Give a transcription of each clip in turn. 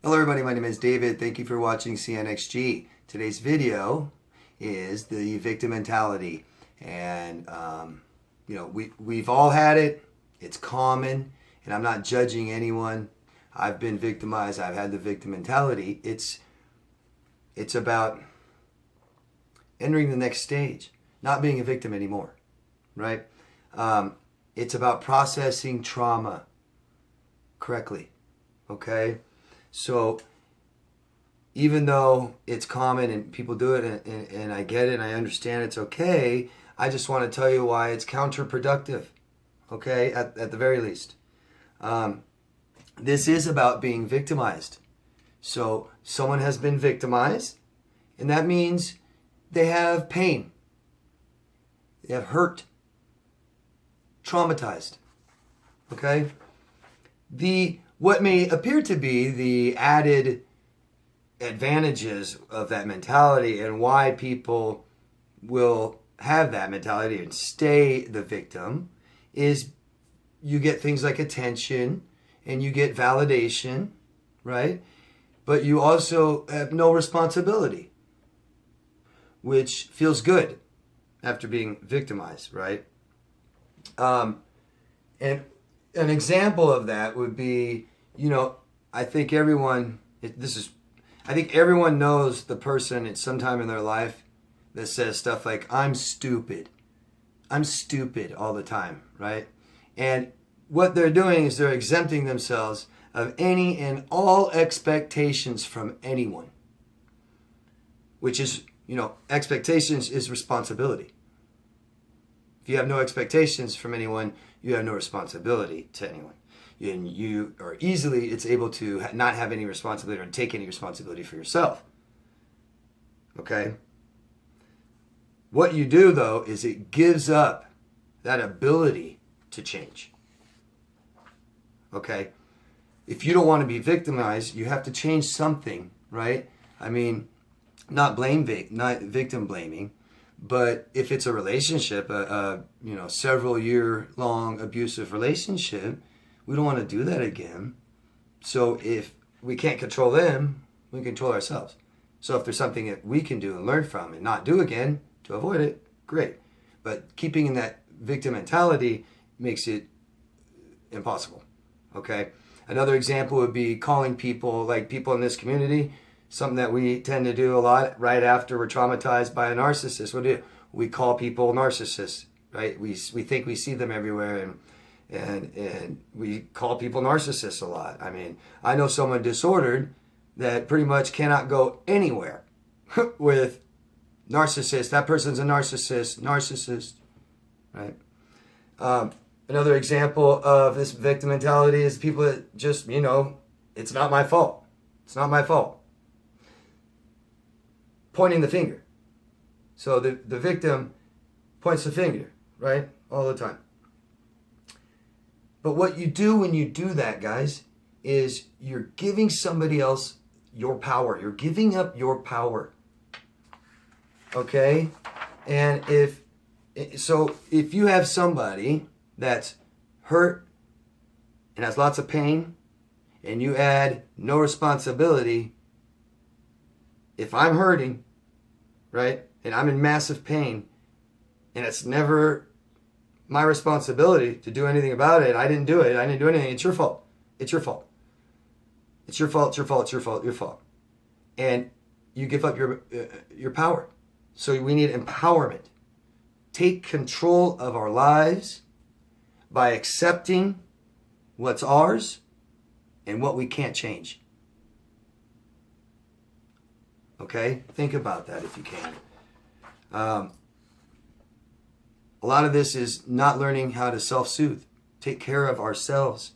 Hello everybody, my name is David. Thank you for watching CNXG. Today's video is the victim mentality. And, we've all had it. It's common. And I'm not judging anyone. I've been victimized. I've had the victim mentality. It's about entering the next stage. Not being a victim anymore. Right? It's about processing trauma correctly. Okay? So even though it's common and people do it and I get it and I understand it's okay, I just want to tell you why it's counterproductive, okay, at the very least. This is about being victimized. So someone has been victimized, and that means they have pain, they have hurt, traumatized, okay? What may appear to be the added advantages of that mentality and why people will have that mentality and stay the victim is you get things like attention and you get validation, right? But you also have no responsibility, which feels good after being victimized, right? And an example of that would be, I think everyone knows the person at some time in their life that says stuff like, I'm stupid all the time, right? And what they're doing is they're exempting themselves of any and all expectations from anyone, which is, expectations is responsibility. If you have no expectations from anyone, you have no responsibility to anyone. And you are it's able to not have any responsibility or take any responsibility for yourself. Okay? What you do, though, is it gives up that ability to change. Okay? If you don't want to be victimized, you have to change something, right? I mean, not victim blaming, but if it's a relationship, several year long abusive relationship, we don't want to do that again. So if we can't control them, we can control ourselves. So if there's something that we can do and learn from and not do again to avoid it, great. But keeping in that victim mentality makes it impossible. Okay? Another example would be calling people, like people in this community, something that we tend to do a lot right after we're traumatized by a narcissist. What do? We call people narcissists, right? We think we see them everywhere, and we call people narcissists a lot. I mean, I know someone disordered that pretty much cannot go anywhere with narcissist. That person's a narcissist, right? Another example of this victim mentality is people that just, it's not my fault. It's not my fault. Pointing the finger. So the victim points the finger, right? All the time. But what you do when you do that, guys, is you're giving somebody else your power. You're giving up your power. Okay? And if you have somebody that's hurt and has lots of pain, and you add no responsibility, if I'm hurting, right, and I'm in massive pain, and it's never my responsibility to do anything about it, I didn't do it, I didn't do anything, it's your fault. It's your fault. It's your fault, it's your fault, it's your fault, your fault. And you give up your power. So we need empowerment. Take control of our lives by accepting what's ours and what we can't change. Okay? Think about that if you can. A lot of this is not learning how to self-soothe. Take care of ourselves.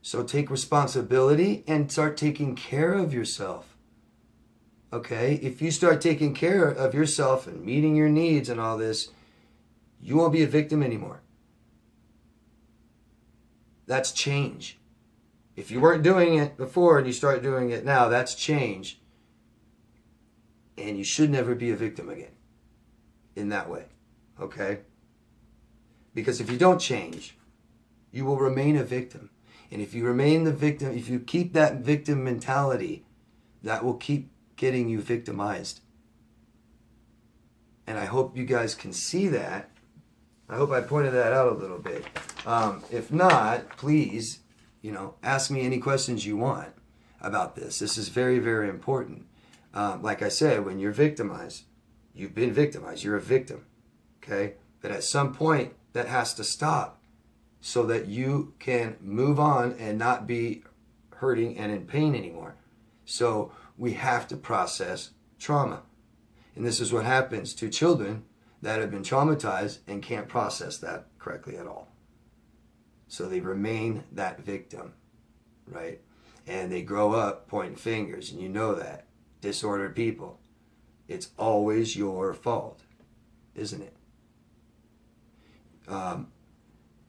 So take responsibility and start taking care of yourself. Okay? If you start taking care of yourself and meeting your needs and all this, you won't be a victim anymore. That's change. If you weren't doing it before and you start doing it now, that's change. And you should never be a victim again in that way. Okay? Because if you don't change, you will remain a victim. And if you remain the victim, if you keep that victim mentality, that will keep getting you victimized. And I hope you guys can see that. I hope I pointed that out a little bit. If not, please, ask me any questions you want about this. This is very, very important. Like I said, when you're victimized, you've been victimized. You're a victim, okay? But at some point, that has to stop so that you can move on and not be hurting and in pain anymore. So we have to process trauma. And this is what happens to children that have been traumatized and can't process that correctly at all. So they remain that victim, right? And they grow up pointing fingers, and you know that. Disordered people. It's always your fault, isn't it?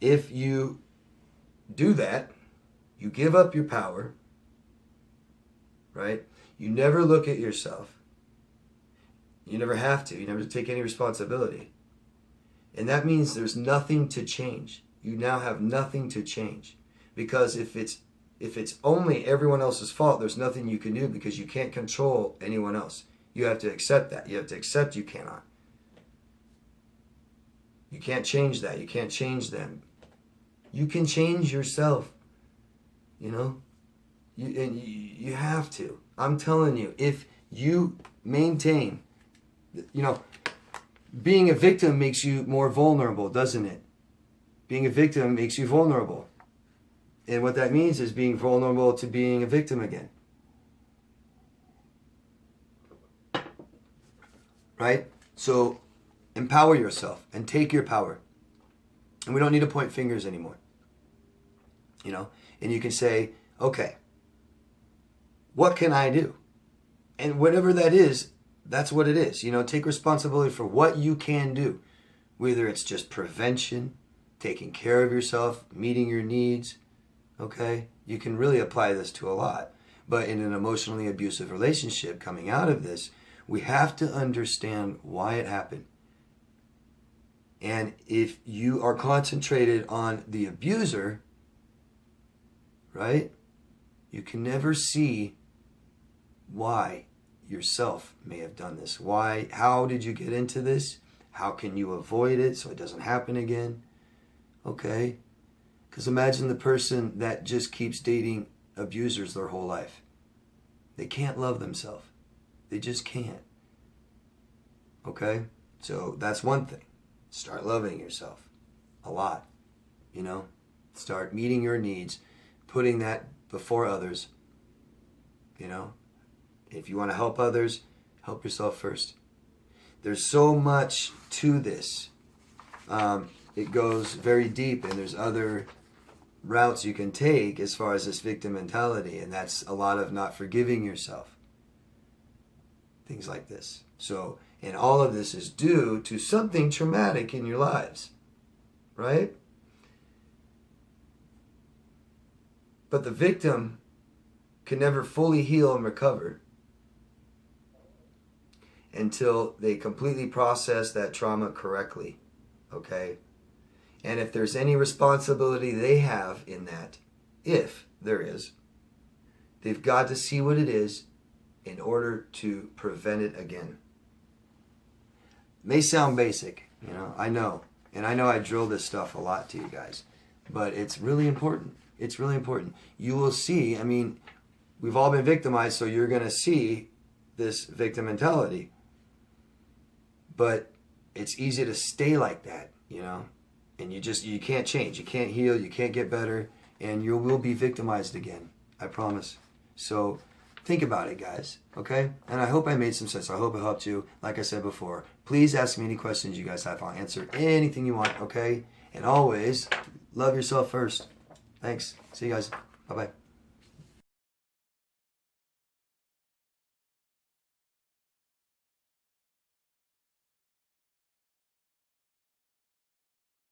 If you do that, you give up your power, right? You never look at yourself. You never have to. You never take any responsibility. And that means there's nothing to change. You now have nothing to change. Because if it's only everyone else's fault, there's nothing you can do because you can't control anyone else. You have to accept that. You have to accept you cannot. You can't change that. You can't change them. You can change yourself. You have to. I'm telling you, if you maintain, being a victim makes you more vulnerable, doesn't it? Being a victim makes you vulnerable. And what that means is being vulnerable to being a victim again. Right? So empower yourself and take your power. And we don't need to point fingers anymore. And you can say, okay, what can I do? And whatever that is, that's what it is. Take responsibility for what you can do. Whether it's just prevention, taking care of yourself, meeting your needs. Okay? You can really apply this to a lot. But in an emotionally abusive relationship, coming out of this, we have to understand why it happened. And if you are concentrated on the abuser, right, you can never see why yourself may have done this. Why? How did you get into this? How can you avoid it so it doesn't happen again? Okay? Because imagine the person that just keeps dating abusers their whole life. They can't love themselves. They just can't. Okay? So that's one thing. Start loving yourself a lot. Start meeting your needs, putting that before others. If you want to help others, help yourself first. There's so much to this. It goes very deep, and there's other routes you can take as far as this victim mentality, and that's a lot of not forgiving yourself. Things like this. So, and all of this is due to something traumatic in your lives, right? But the victim can never fully heal and recover until they completely process that trauma correctly, okay? And if there's any responsibility they have in that, if there is, they've got to see what it is in order to prevent it again. It may sound basic, I know. And I know I drill this stuff a lot to you guys. But it's really important. It's really important. You will see, we've all been victimized, so you're going to see this victim mentality. But it's easy to stay like that, And you can't change. You can't heal. You can't get better. And you will be victimized again. I promise. So think about it, guys. Okay? And I hope I made some sense. I hope it helped you. Like I said before, please ask me any questions you guys have. I'll answer anything you want, okay? And always, love yourself first. Thanks. See you guys. Bye-bye.